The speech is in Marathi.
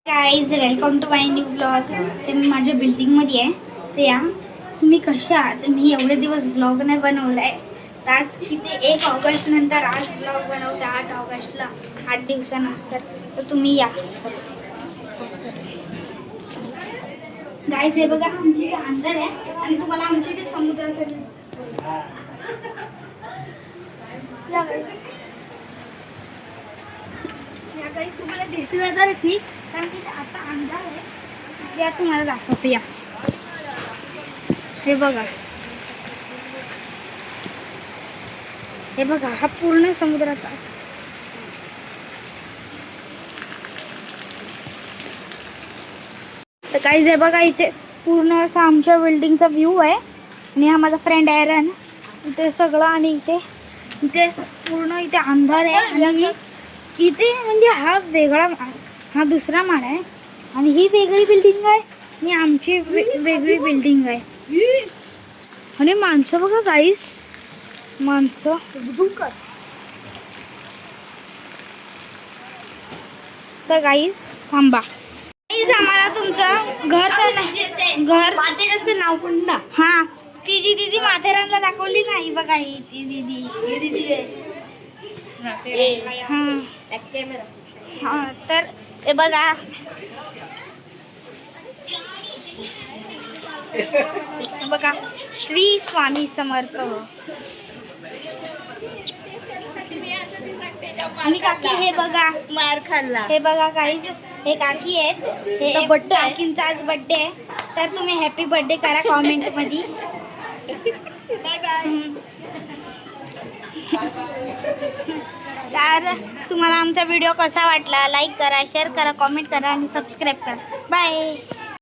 Guys welcome to my new blog. ते मी माझ्या बिल्डिंगमध्ये आहे. ते या तुम्ही कशा आहात. मी एवढे दिवस ब्लॉग नाही बनवला आहे. तर आज किती 1 ऑगस्ट नंतर आज ब्लॉग बनवते. 8 ऑगस्टला 8 दिवसानंतर. तर तुम्ही या. गाईज हे बघा आमची इथे अंधार आहे आणि तुम्हाला आमच्या इथे समुद्रात गाईज तुम्हाला दिसलं तर ठीक, कारण की आता अंधार आहे. या तुम्हाला दाखवतो. या हे बघा, हे बघा हा पूर्ण समुद्राचा. तर काहीच हे बघा इथे पूर्ण असा आमच्या बिल्डिंगचा व्ह्यू आहे. आणि हा माझा फ्रेंड एरन इथे सगळं. आणि इथे इथे पूर्ण इथे अंधार आहे. आणि इथे म्हणजे हा वेगळा हा दुसरा माळा आहे आणि ही वेगळी बिल्डिंग आहे आणि आमची वेगळी बिल्डिंग आहे. आणि माणसं बघा गाईस, माणसं तर गाईस थांबा. आम्हाला तुमचं घर तर नाही, घर माथेरानचं नाव पण ना. हा ती जी दीदी माथेरानला दाखवली नाही बघा, ही ती दीदी. हा तर हे बघा, बघा श्री स्वामी समर्थ. आणि काकी हे बघा मार खाल्ला. हे बघा काहीच, हे काकी आहेत. हे बर्थडे, काकींचा आज बर्थडे आहे. तर तुम्ही हॅपी बर्थडे करा कॉमेंट मध्ये. Bye bye. तर तुम्हाला आमचा व्हिडिओ कसा वाटला, लाईक करा, शेअर करा, कॉमेंट करा आणि सबस्क्राईब करा. बाय.